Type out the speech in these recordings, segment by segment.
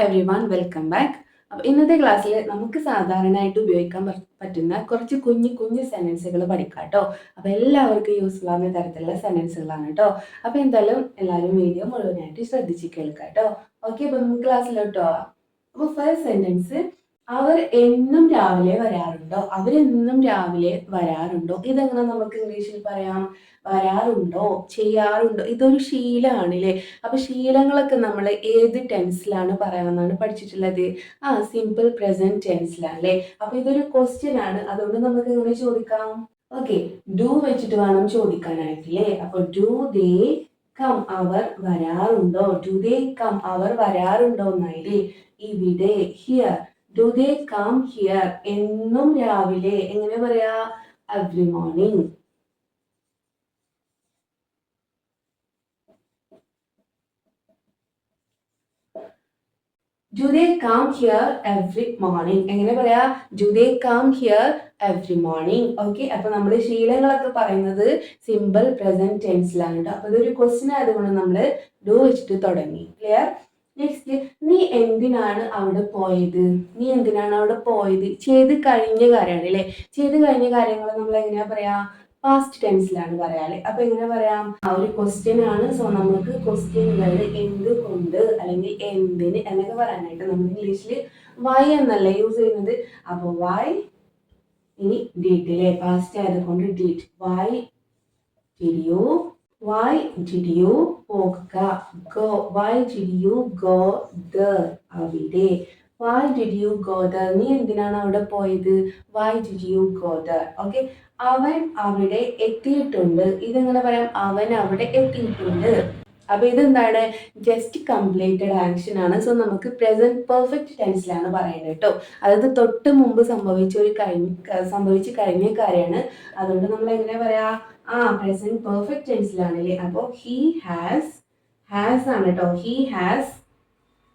Everyone, welcome back. അപ്പോൾ ഇന്നത്തെ ക്ലാസ്സിൽ നമുക്ക് സാധാരണയായിട്ട് ഉപയോഗിക്കാൻ പറ്റുന്ന കുറച്ച് കുഞ്ഞു കുഞ്ഞു സെൻറ്റൻസുകൾ പഠിക്കാം കേട്ടോ. അപ്പോൾ എല്ലാവർക്കും യൂസ്ഫുൾ ആവുന്ന തരത്തിലുള്ള സെൻറ്റൻസുകളാണ് കേട്ടോ. അപ്പോൾ എന്തായാലും എല്ലാവരും വീഡിയോ മുഴുവനായിട്ട് ശ്രദ്ധിച്ച് കേൾക്കാം കേട്ടോ. ഓക്കെ, അപ്പോൾ നമുക്ക് ക്ലാസ്സിലോട്ടോ പോവാം. അപ്പോൾ ഫസ്റ്റ് സെൻറ്റൻസ്, അവർ എന്നും രാവിലെ വരാറുണ്ടോ? അവരെന്നും രാവിലെ വരാറുണ്ടോ? ഇതെങ്ങനെ നമുക്ക് ഇംഗ്ലീഷിൽ പറയാം? വരാറുണ്ടോ, ചെയ്യാറുണ്ടോ? ഇതൊരു ശീലമാണ് അല്ലേ? അപ്പൊ ശീലങ്ങളൊക്കെ നമ്മൾ ഏത് ടെൻസിലാണ് പറയാമെന്നാണ് പഠിച്ചിട്ടുള്ളത്? സിമ്പിൾ പ്രസന്റ് ടെൻസിലാണ് അല്ലേ? അപ്പൊ ഇതൊരു ക്വസ്റ്റ്യൻ ആണ്, അതുകൊണ്ട് നമുക്ക് ഇങ്ങനെ ചോദിക്കാം. ഓക്കെ, ഡു വെച്ചിട്ട് വേണം ചോദിക്കാനായിട്ടില്ലേ? അപ്പൊ ഡു ദേ കം, അവർ വരാറുണ്ടോ? ഡു ദേ കം, അവർ വരാറുണ്ടോ എന്നായില്ലേ? ഇവിടെ, here. Do they come here, എന്നും രാവിലെ എങ്ങനെ പറയാ? Every morning. Do they come here every morning? എങ്ങനെ പറയാ? Do they come here every morning? Okay, അപ്പൊ നമ്മൾ ശീലങ്ങളൊക്കെ പറയുന്നത് സിമ്പിൾ പ്രസന്റ് ടെൻസിലാണ് കേട്ടോ. അപ്പൊ ഇതൊരു ക്വസ്റ്റ്യൻ ആയതുകൊണ്ട് നമ്മൾ ഡു വെച്ചിട്ട് തുടങ്ങി. ക്ലിയർ? നെക്സ്റ്റ്, നീ എന്തിനാണ് അവിടെ പോയത്? നീ എന്തിനാണ് അവിടെ പോയത്? ചെയ്ത് കഴിഞ്ഞ കാര്യമാണ് അല്ലേ? ചെയ്ത് കഴിഞ്ഞ കാര്യങ്ങൾ നമ്മൾ എങ്ങനെയാ പറയാ? പാസ്റ്റ് ടെൻസിലാണ് പറയാല്ലേ. അപ്പൊ എങ്ങനെ പറയാം? ഒരു ക്വസ്റ്റ്യൻ ആണ്. സോ നമുക്ക് ക്വസ്റ്റ്യനുകളിൽ എന്തുകൊണ്ട് അല്ലെങ്കിൽ എന്തിന് എന്നൊക്കെ പറയാനായിട്ട് നമ്മൾ ഇംഗ്ലീഷിൽ വൈ എന്നല്ല യൂസ് ചെയ്യുന്നത്. അപ്പൊ വൈ, ഇനി ഡിഡ് അല്ലേ? പാസ്റ്റ് ആയതുകൊണ്ട് did. Why did you, why did you പോകുക, go. Why did you go there, അവിടെ. Why did you go there, നീ എന്തിനാണ് അവിടെ പോയത്? Why did you go there. Okay, അവൻ അവിടെ എത്തിയിട്ടുണ്ട്. ഇതെങ്ങനെ പറയാം? അവൻ അവിടെ എത്തിയിട്ടുണ്ട്. അപ്പൊ ഇതെന്താണ്? ജസ്റ്റ് കംപ്ലീറ്റഡ് ആക്ഷൻ ആണ്. സോ നമുക്ക് പ്രസന്റ് പെർഫെക്റ്റ് ടെൻസിലാണ് പറയേണ്ടത് കേട്ടോ. അതായത് തൊട്ട് മുമ്പ് സംഭവിച്ച് കഴിഞ്ഞ കാര്യമാണ്. അതുകൊണ്ട് നമ്മൾ എങ്ങനെ പറയാ? പ്രസന്റ് പെർഫെക്റ്റ് ടെൻസിലാണ് അല്ലേ? അപ്പോ ഹി ഹാസ് ആണ് കേട്ടോ. ഹി ഹാസ്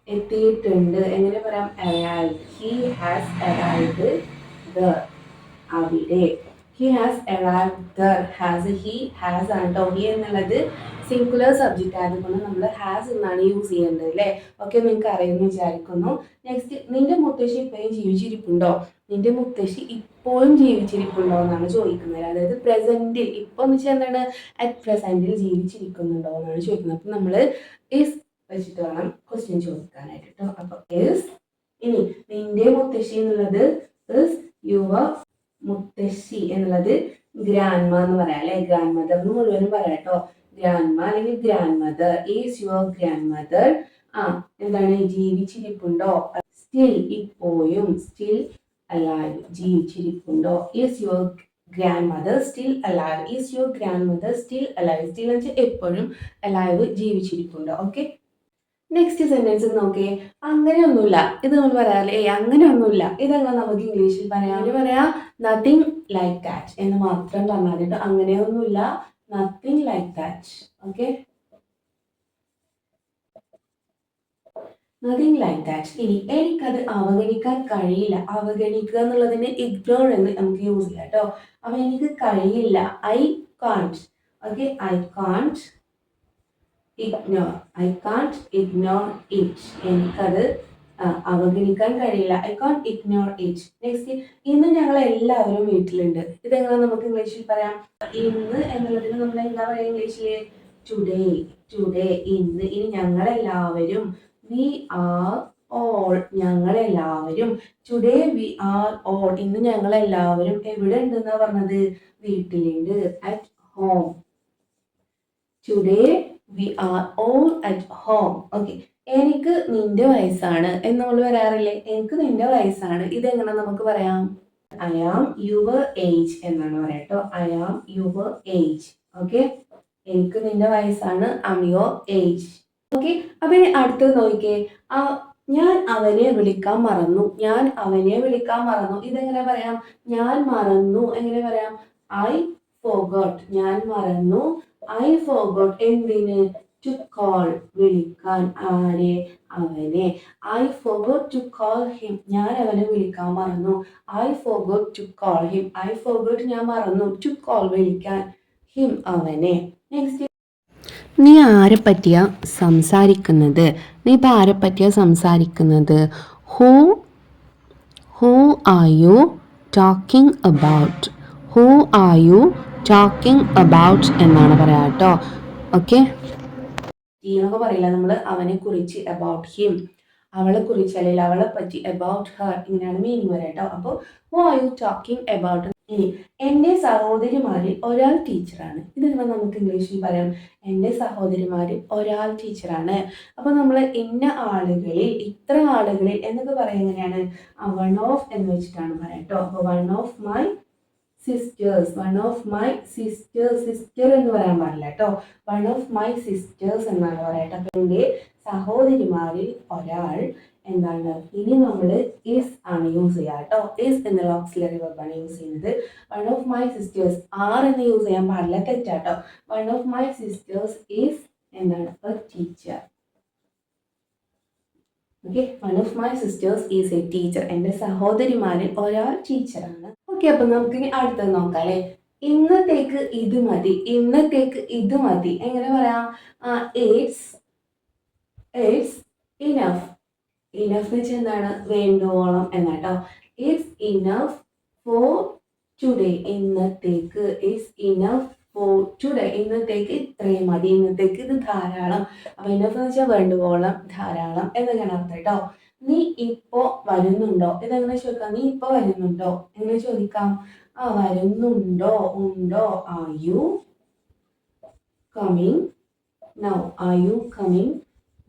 എത്തിയിട്ടുണ്ട്. എങ്ങനെ പറയാം? Arrived. He has arrived there, അവിടെ. He has arrived there. He has ആണ് കേട്ടോ. ഹി എന്നുള്ളത് സിംഗുലർ സബ്ജക്റ്റ് ആയതുകൊണ്ട് നമ്മൾ ഹാസ് എന്നാണ് യൂസ് ചെയ്യേണ്ടത് അല്ലേ? ഓക്കെ, നിങ്ങൾക്ക് അറിയുമെന്ന് വിചാരിക്കുന്നു. നെക്സ്റ്റ്, നിന്റെ മുത്തശ്ശി ഇപ്പോഴും ജീവിച്ചിരിപ്പുണ്ടോ? നിന്റെ മുത്തശ്ശി ഇപ്പോഴും ജീവിച്ചിരിപ്പുണ്ടോ എന്നാണ് ചോദിക്കുന്നത്. അതായത് പ്രസന്റിൽ, ഇപ്പോൾ എന്ന് വെച്ചാൽ എന്താണ്? അറ്റ് പ്രസന്റിൽ ജീവിച്ചിരിക്കുന്നുണ്ടോ എന്നാണ് ചോദിക്കുന്നത്. അപ്പം നമ്മൾ ഇസ് വെച്ചിട്ട് വേണം ക്വസ്റ്റ്യൻ ചോദിക്കാനായിട്ട് കേട്ടോ. അപ്പൊ ഇസ്. ഇനി നിന്റെ മുത്തശ്ശി എന്നുള്ളത് ഇസ് യുവർ മുത്തശ്ശി എന്നുള്ളത് ഗ്രാൻഡ്മ എന്ന് പറയാം അല്ലെ? ഗ്രാൻഡ് മദർ എന്ന് മുഴുവനും പറയാം കേട്ടോ. ഗ്രാൻഡ്മ അല്ലെങ്കിൽ grandmother. Is your grandmother എന്താണ്? ജീവിച്ചിരിപ്പുണ്ടോ? സ്റ്റിൽ, ഇപ്പോഴും. സ്റ്റിൽ അലൈവ്, ജീവിച്ചിരിപ്പുണ്ടോ? Is your grandmother still alive. Is your grandmother still alive. Still എന്ന് വെച്ചാൽ എപ്പോഴും, അലൈവ് ജീവിച്ചിരിപ്പുണ്ടോ. ഓക്കെ, നെക്സ്റ്റ് സെന്റൻസ് നോക്കിയേ. അങ്ങനെയൊന്നുമില്ല. ഇത് നമ്മൾ പറയാറില്ലേ? അങ്ങനെയൊന്നുമില്ല. ഇതെങ്ങനെ നമുക്ക് ഇംഗ്ലീഷിൽ പറയാം? പറയാ നത്തിങ് ലൈക്ക് ദാറ്റ് എന്ന് മാത്രം പറഞ്ഞാൽ കേട്ടോ. അങ്ങനെയൊന്നുമില്ല, nothing like that. Okay, nothing like that. ഇനി എനിക്കത് അവഗണിക്കാൻ കഴിയില്ല. അവഗണിക്കുക എന്നുള്ളതിന് ഇഗ്നോർ എന്ന് നമുക്ക് യൂസ് ചെയ്യാം കേട്ടോ. അപ്പൊ എനിക്ക് കഴിയില്ല. I can't. Okay, I can't ignore it. എനിക്കത് അവഗണിക്കാൻ കഴിയില്ല. I can't ignore it. Next, ഇന്ന് ഞങ്ങൾ എല്ലാവരും വീട്ടിലുണ്ട്. ഇതെങ്ങനെ നമുക്ക് ഇംഗ്ലീഷിൽ പറയാം? ഇന്ന് എന്നുള്ളതിന് നമ്മൾ എന്താ പറയാ ഇംഗ്ലീഷില്? ടുഡേ. ടുഡേ, ഇന്ന്. ഇനി ഞങ്ങളെല്ലാവരും, വി ആർ ഓൾ, ഞങ്ങളെല്ലാവരും. ടുഡേ വി ആർ ഓൾ, ഇന്ന് ഞങ്ങളെല്ലാവരും എവിടെ ഉണ്ടെന്നാ പറഞ്ഞത്? വീട്ടിലുണ്ട്. At home. Today we are all at home. Okay, എനിക്ക് നിന്റെ വയസ്സാണ് എന്ന് നമ്മൾ പറയാറില്ലേ? എനിക്ക് നിന്റെ വയസ്സാണ്. ഇതെങ്ങനെ നമുക്ക് പറയാം? ഐ ആം യുവർ ഏജ് എന്നാണ് പറയാം കേട്ടോ. I am your age. Okay, എനിക്ക് നിന്റെ വയസ്സാണ്. I am your age. Okay, അപ്പൊ ഇനി അടുത്തത് നോക്കിയേ. ഞാൻ അവനെ വിളിക്കാൻ മറന്നു. ഞാൻ അവനെ വിളിക്കാൻ മറന്നു. ഇതെങ്ങനെ പറയാം? ഞാൻ മറന്നു എങ്ങനെ പറയാം? I forgot. ഞാൻ മറന്നു. I forgot. എന്തിന്? ടു കോൾ, വിളിക്കാൻ. ആരെ? അവനെ. I forgot to call him. ഞാൻ അവനെ വിളിക്കാൻ മറന്നു. I forgot to call him. I forgot, ഞാൻ മറന്നു. ടു കോൾ, വിളിക്കാൻ. ഹിം, അവനെ. നെക്സ്റ്റ്, നീ ആരെ പറ്റിയാ സംസാരിക്കുന്നത്? നീ ഇപ്പം ആരെ പറ്റിയാ സംസാരിക്കുന്നത്? Who who are you talking about? Who are you talking about എന്നാണ് പറയാം കേട്ടോ. ഓക്കെ, എന്നൊക്കെ പറയില്ല നമ്മൾ അവനെ കുറിച്ച്, അബൌട്ട് ഹിം, അവളെ കുറിച്ച് അല്ലെങ്കിൽ അവളെ പറ്റി, അബൌട്ട് ഹർ, ഇങ്ങനെയാണ് മീനിങ് വരാം കേട്ടോ. അപ്പോൾ who are you talking about. ഇനി എൻ്റെ സഹോദരിമാരിൽ ഒരാൾ ടീച്ചറാണ്. ഇതെങ്ങനെ നമുക്ക് ഇംഗ്ലീഷിൽ പറയാം? എൻ്റെ സഹോദരിമാരിൽ ഒരാൾ ടീച്ചറാണ്. അപ്പോൾ നമ്മൾ ഇന്ന ആളുകളിൽ, ഇത്ര ആളുകളിൽ എന്നൊക്കെ പറയാൻ എങ്ങനെയാണ്? വൺ ഓഫ് എന്ന് വെച്ചിട്ടാണ് പറയാം കേട്ടോ. അപ്പോൾ one of my sisters, one of my sisters, sister എന്ന് പറയാൻ പാടില്ല കേട്ടോ, വൺ ഓഫ് മൈ സിസ്റ്റേഴ്സ് എന്നാണ് പറയട്ടെ. അപ്പം എൻ്റെ സഹോദരിമാരിൽ ഒരാൾ എന്താണ്? ഇനി നമ്മൾ ഇസ് ആണ് യൂസ് ചെയ്യുക കേട്ടോ. ഇസ് എന്നുള്ള ഓക്സിലറി വെർബാണ് യൂസ് ചെയ്യുന്നത്. One of my sisters, are എന്ന് യൂസ് ചെയ്യാൻ പാടില്ല, തെറ്റാട്ടോ. One of my sisters is എന്താണ്? A teacher. Okay, one of my sisters is a teacher. എൻ്റെ സഹോദരിമാരിൽ ഒരാൾ ടീച്ചറാണ്. ഓക്കെ, അപ്പം നമുക്ക് ഇനി അടുത്തത് നോക്കാം അല്ലേ. ഇന്നത്തേക്ക് ഇത് മതി, ഇന്നത്തേക്ക് ഇത് മതി. എങ്ങനെ പറയാം? It's enough. ഇനഫ് എന്ന് വെച്ചാൽ എന്താണ്? വേണ്ടുവോളം എന്നാട്ടോ. It's enough for today. ഇന്നത്തേക്ക് ഇറ്റ്സ് ഇനഫ് ഫോർ ടുഡേ. ഇന്നത്തേക്ക് ഇത്രയും മതി, ഇന്നത്തേക്ക് ഇത് ധാരാളം. അപ്പൊ ഇനഫ് എന്ന് വെച്ചാൽ വേണ്ടുവോളം, ധാരാളം എന്നൊക്കെയാണ് അർത്ഥം കേട്ടോ. നീ ഇപ്പോ വരുന്നുണ്ടോ? ഇതെങ്ങനെ ചോദിക്കാം? നീ ഇപ്പൊ വരുന്നുണ്ടോ എങ്ങനെ ചോദിക്കാം? വരുന്നുണ്ടോ, ഉണ്ടോ. Are you coming now? Are you coming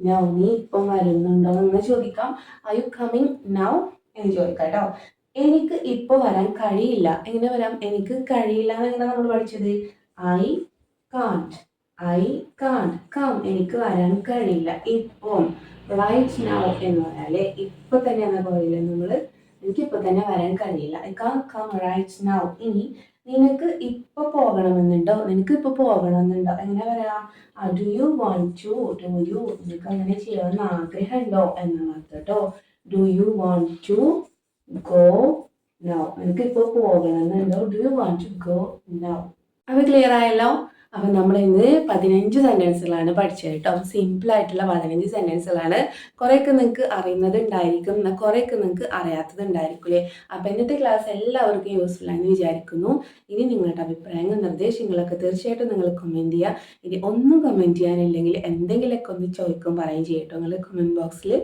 now? നീ ഇപ്പം വരുന്നുണ്ടോ എന്ന് ചോദിക്കാം. ആർ യു കമ്മിങ് നൗ എന്ന് ചോദിക്കാം കേട്ടോ. എനിക്ക് ഇപ്പോൾ വരാൻ കഴിയില്ല. എങ്ങനെ വരാം? എനിക്ക് കഴിയില്ല എന്നെങ്ങനെ നമ്മൾ പഠിച്ചത്? I can't. I can't come. എനിക്ക് വരാൻ കഴിയില്ല ഇപ്പം. റൈറ്റ് നൗ എന്ന് പറഞ്ഞാൽ ഇപ്പൊ തന്നെ എന്നാ പറയില്ല നമ്മൾ, എനിക്കിപ്പോൾ തന്നെ വരാൻ കഴിയില്ല. I can't come right now. ഇനി നിനക്ക് ഇപ്പൊ പോകണമെന്നുണ്ടോ? നിനക്ക് ഇപ്പൊ പോകണമെന്നുണ്ടോ എങ്ങനെ പറയാം? Do you want to? Do you, നിനക്ക് അങ്ങനെ ചെയ്യണമെന്ന് ആഗ്രഹമുണ്ടോ എന്നാണ് അർത്ഥം കേട്ടോ. Do you want to go now? നിനക്ക് ഇപ്പോൾ പോകണമെന്നുണ്ടോ? Do you want to go now? അത് ക്ലിയർ ആയല്ലോ. അപ്പം നമ്മൾ ഇന്ന് 15 സെൻറ്റൻസുകളാണ് പഠിച്ചത് കേട്ടോ. സിമ്പിളായിട്ടുള്ള 15 സെൻറ്റൻസുകളാണ്. കുറേയൊക്കെ നിങ്ങൾക്ക് അറിയുന്നത് ഉണ്ടായിരിക്കും, എന്നാൽ കുറേയൊക്കെ നിങ്ങൾക്ക് അറിയാത്തത് ഉണ്ടായിരിക്കും അല്ലേ. അപ്പം ഇന്നത്തെ ക്ലാസ് എല്ലാവർക്കും യൂസ്ഫുൾ ആണെന്ന് വിചാരിക്കുന്നു. ഇനി നിങ്ങളുടെ അഭിപ്രായങ്ങൾ, നിർദ്ദേശങ്ങളൊക്കെ തീർച്ചയായിട്ടും നിങ്ങൾ കമൻറ്റ് ചെയ്യുക. ഇനി ഒന്നും കമൻറ്റ് ചെയ്യാനില്ലെങ്കിൽ എന്തെങ്കിലുമൊക്കെ ഒന്ന് ചോദിക്കും പറയുകയും ചെയ്യട്ടോ നിങ്ങൾ കമൻറ്റ് ബോക്സിൽ.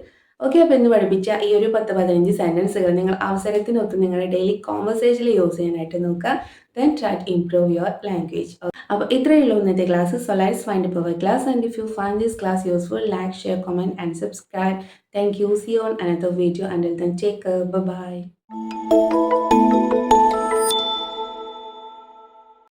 ഓക്കെ, അപ്പോൾ ഇന്ന് പഠിപ്പിച്ച ഈ ഒരു 10-15 സെൻറ്റൻസുകൾ നിങ്ങൾ അവസരത്തിനൊത്ത് നിങ്ങളുടെ ഡെയിലി കോൺവെർസേഷനിൽ യൂസ് ചെയ്യാനായിട്ട് നോക്കുക. Then try to improve your language. അപ്പോൾ ഇത്രയേ ഉള്ളൂ ഇന്നത്തെ class. So let's find a perfect class, and if you find this class useful, like, share, comment and subscribe. Thank you. See you on another video. Until then, take care. Bye bye.